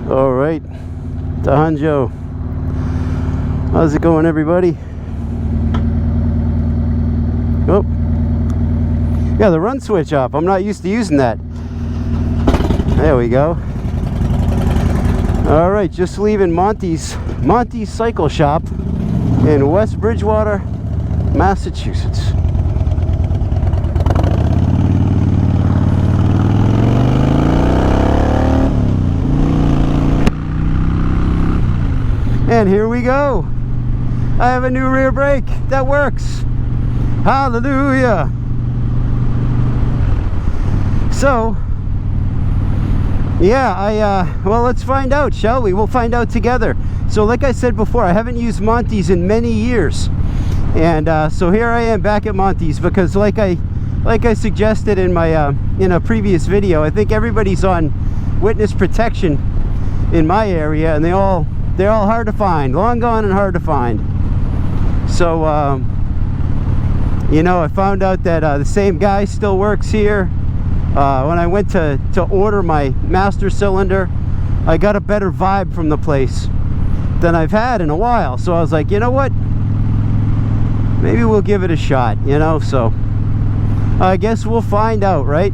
All right, Tahanjo. How's it going, everybody? Oh, yeah, the run switch off. I'm not used to using that. There we go. All right, just leaving Monty's Cycle Shop in West Bridgewater, Massachusetts. And here we go. I have a new rear brake that works. Hallelujah. So, yeah, well, let's find out, shall we? We'll find out together. So, like I said before, I haven't used Monty's in many years. And so here I am back at Monty's because like I suggested in my in a previous video, I think everybody's on witness protection in my area, and they're all hard to find, long gone and hard to find. So you know, I found out that the same guy still works here. When I went to order my master cylinder, I got a better vibe from the place than I've had in a while. So I was like, you know what, maybe we'll give it a shot, you know. So I guess we'll find out, right?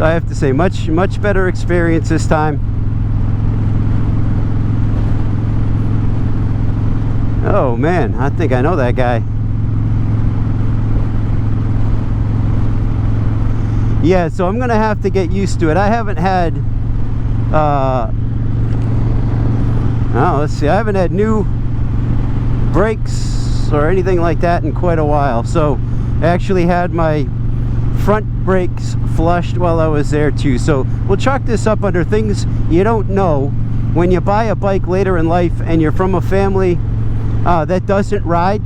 I have to say, much better experience this time. Oh man, I think I know that guy. Yeah, so I'm gonna have to get used to it. I haven't had oh, let's see, I haven't had new brakes or anything like that in quite a while. So I actually had my front brakes flushed while I was there too. So we'll chalk this up under things you don't know when you buy a bike later in life and you're from a family that doesn't ride.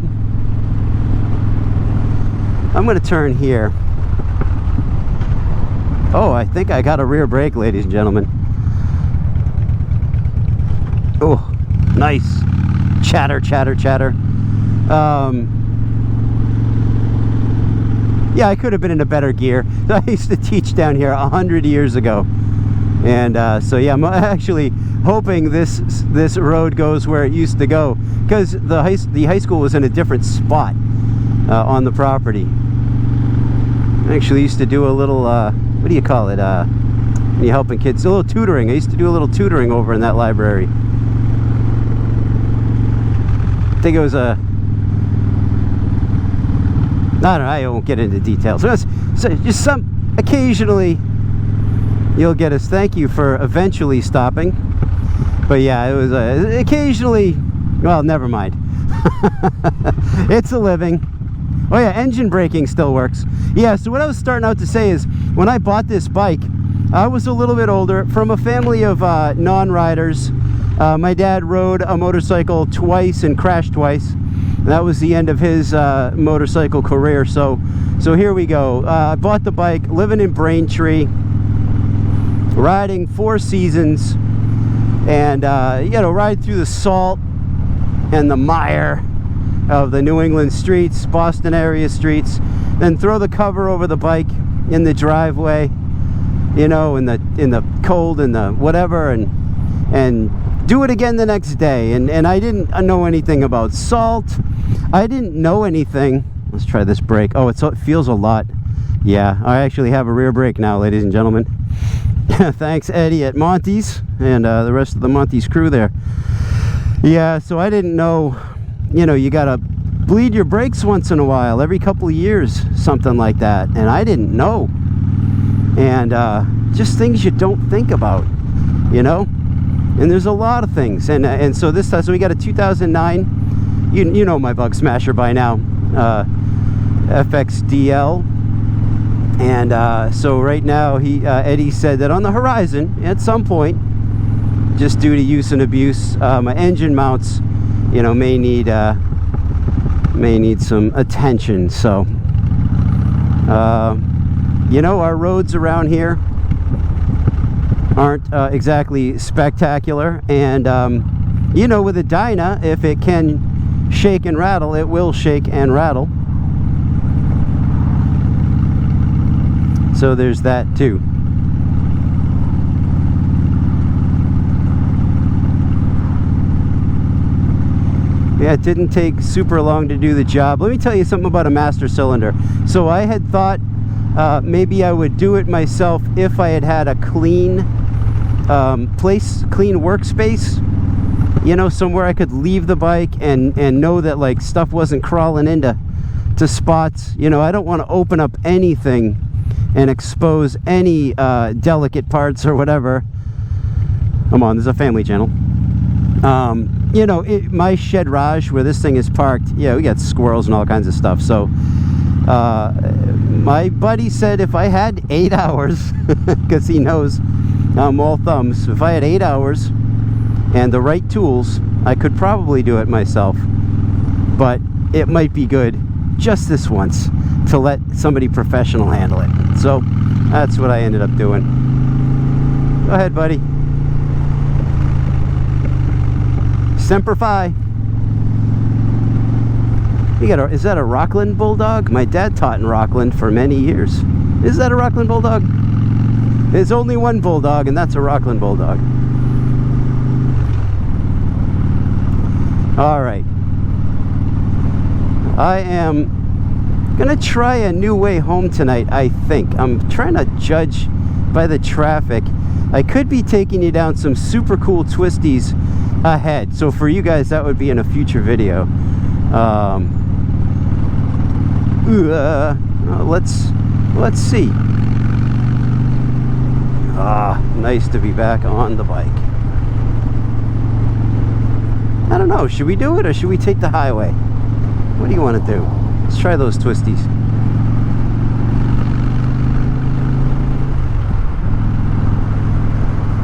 I'm gonna turn here. Oh, I think I got a rear brake, ladies and gentlemen. Oh, nice. Chatter, chatter, chatter. Yeah, I could have been in a better gear. I used to teach down here 100 years ago. And so yeah, I'm actually hoping this road goes where it used to go, because the high school was in a different spot on the property. I actually used to do a little what do you call it, when you're helping kids, a little tutoring. I used to do a little tutoring over in that library. I think it was a, I don't know, I won't get into details. So just some, occasionally you'll get us. Thank you for eventually stopping. But yeah, it was occasionally, well, never mind. It's a living. Oh yeah, engine braking still works. Yeah, so what I was starting out to say is, when I bought this bike, I was a little bit older, from a family of non-riders. My dad rode a motorcycle twice and crashed twice. That was the end of his motorcycle career. So here we go. I bought the bike, living in Braintree, riding 4 seasons, and you know, ride through the salt and the mire of the New England streets, Boston area streets, then throw the cover over the bike in the driveway, you know, in the cold and the whatever, and do it again the next day. And I didn't know anything about salt. I didn't know anything. Let's try this brake. Oh, it feels a lot. Yeah, I actually have a rear brake now, ladies and gentlemen. Thanks, Eddie at Monty's, and the rest of the Monty's crew there. Yeah, so I didn't know, you know, you gotta bleed your brakes once in a while, every couple of years, something like that. And I didn't know. And just things you don't think about, you know. And there's a lot of things. And so this time, so we got a 2009, you know my Bug Smasher by now, FXDL. And so right now, Eddie said that on the horizon, at some point, just due to use and abuse, my engine mounts, you know, may need some attention. So you know, our roads around here aren't exactly spectacular, and you know, with a Dyna, if it can shake and rattle, it will shake and rattle. So there's that too. Yeah, it didn't take super long to do the job. Let me tell you something about a master cylinder. So I had thought maybe I would do it myself if I had a clean clean workspace, you know, somewhere I could leave the bike and know that like stuff wasn't crawling into spots. You know, I don't want to open up anything and expose any delicate parts or whatever. Come on, this is a family channel. You know, my shed garage where this thing is parked, yeah, we got squirrels and all kinds of stuff. So my buddy said if I had 8 hours, because he knows I'm all thumbs, if I had 8 hours and the right tools, I could probably do it myself. But it might be good just this once to let somebody professional handle it. So that's what I ended up doing. Go ahead, buddy. Semper Fi. You got is that a Rockland Bulldog? My dad taught in Rockland for many years. Is that a Rockland Bulldog? There's only one Bulldog, and that's a Rockland Bulldog. All right. I am gonna try a new way home tonight, I think. I'm trying to judge by the traffic. I could be taking you down some super cool twisties ahead, so for you guys that would be in a future video. Let's see. Nice to be back on the bike. I don't know, should we do it or should we take the highway? What do you want to do? Let's try those twisties.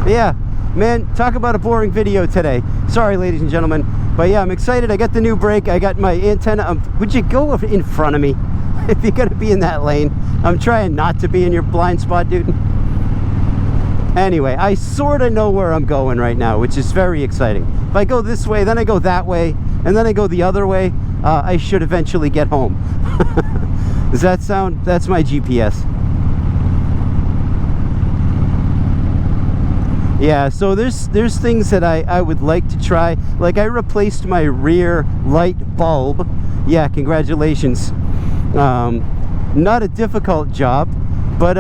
Yeah, man, talk about a boring video today. Sorry, ladies and gentlemen. But yeah, I'm excited. I got the new brake. I got my antenna. Would you go in front of me if you're going to be in that lane? I'm trying not to be in your blind spot, dude. Anyway, I sort of know where I'm going right now, which is very exciting. If I go this way, then I go that way, and then I go the other way, I should eventually get home. Does that sound? That's my GPS. Yeah, so there's things that I would like to try. Like I replaced my rear light bulb. Yeah, congratulations. Not a difficult job, but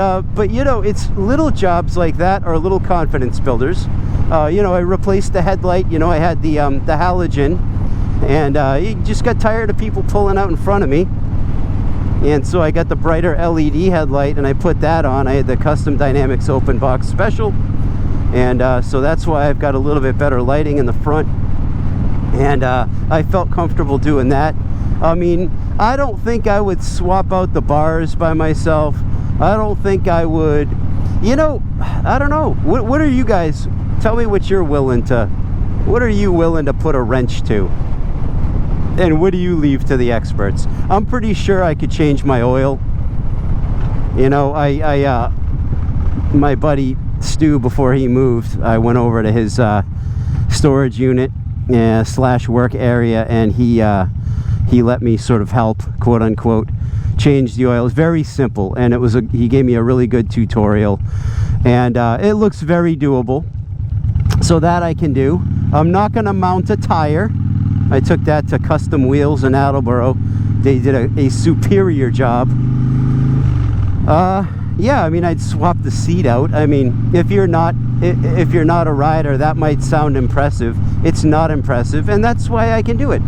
you know, it's little jobs like that are little confidence builders. You know, I replaced the headlight. You know, I had the halogen, and you just got tired of people pulling out in front of me. And so I got the brighter LED headlight and I put that on. I had the Custom Dynamics Open Box Special. And so that's why I've got a little bit better lighting in the front. And I felt comfortable doing that. I mean, I don't think I would swap out the bars by myself. I don't think I would, you know, I don't know. What are you guys, tell me what you're willing to, what are you willing to put a wrench to? And what do you leave to the experts? I'm pretty sure I could change my oil. You know, my buddy Stu, before he moved, I went over to his storage unit slash work area, and he let me sort of help, quote unquote, change the oil. It's very simple, and it was he gave me a really good tutorial, and it looks very doable. So that I can do. I'm not going to mount a tire. I took that to Custom Wheels in Attleboro. They did a superior job. Yeah, I mean, I'd swap the seat out. I mean, if you're not a rider, that might sound impressive. It's not impressive, and that's why I can do it.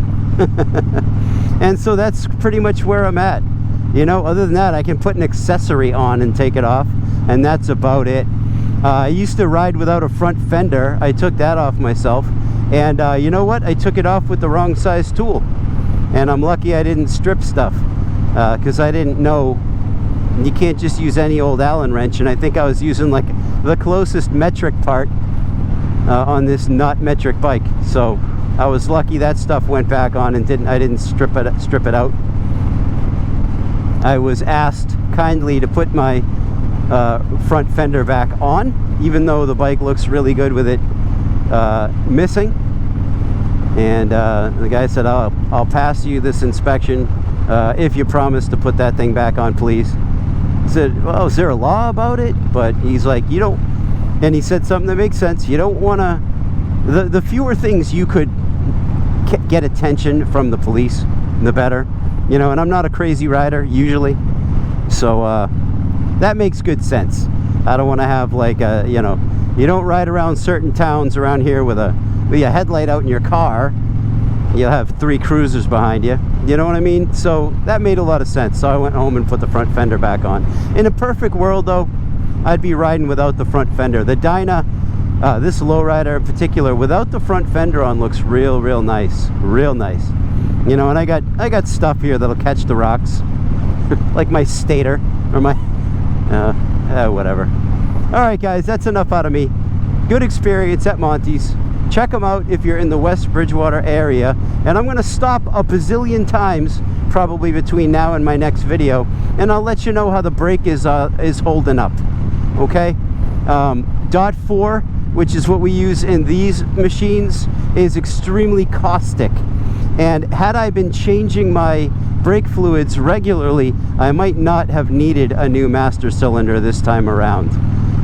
And so that's pretty much where I'm at. You know, other than that, I can put an accessory on and take it off, and that's about it. I used to ride without a front fender. I took that off myself, and you know what? I took it off with the wrong size tool, and I'm lucky I didn't strip stuff, because I didn't know you can't just use any old Allen wrench, and I think I was using like the closest metric part on this not metric bike. So I was lucky that stuff went back on and I didn't strip it out. I was asked kindly to put my front fender back on, even though the bike looks really good with it missing. And the guy said, I'll pass you this inspection if you promise to put that thing back on, please. I said, well, is there a law about it? But he's like, you don't, and he said something that makes sense. You don't want to, the fewer things you could get attention from the police, the better. You know, and I'm not a crazy rider usually, so that makes good sense. I don't want to have like a, you know, you don't ride around certain towns around here with a headlight out in your car. You'll have 3 cruisers behind you. You know what I mean? So that made a lot of sense. So I went home and put the front fender back on. In a perfect world though, I'd be riding without the front fender. The Dyna, this lowrider in particular, without the front fender on, looks real nice. Real nice. You know, and I got stuff here that'll catch the rocks. Like my stator, or my, whatever. Alright guys, that's enough out of me. Good experience at Monty's. Check them out if you're in the West Bridgewater area. And I'm going to stop a bazillion times, probably between now and my next video. And I'll let you know how the brake is holding up. Okay? Dot 4, which is what we use in these machines, is extremely caustic. And had I been changing my brake fluids regularly, I might not have needed a new master cylinder this time around.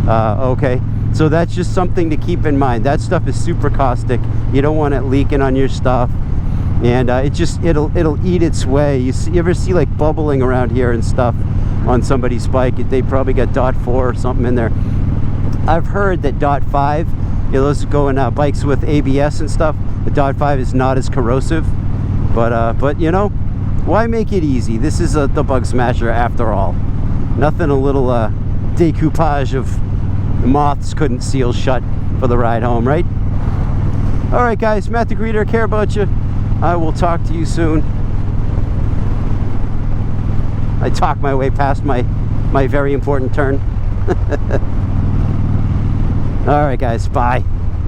Okay, so that's just something to keep in mind. That stuff is super caustic. You don't want it leaking on your stuff, and it'll eat its way. You ever see like bubbling around here and stuff on somebody's bike? They probably got dot 4 or something in there. I've heard that dot 5, you know, those go in bikes with ABS and stuff, the dot 5 is not as corrosive. But you know, why make it easy? This is the Bug Smasher after all. Nothing a little decoupage of moths couldn't seal shut for the ride home, right? Alright guys, Matt the Greeter, care about you. I will talk to you soon. I talked my way past my very important turn. Alright guys, bye.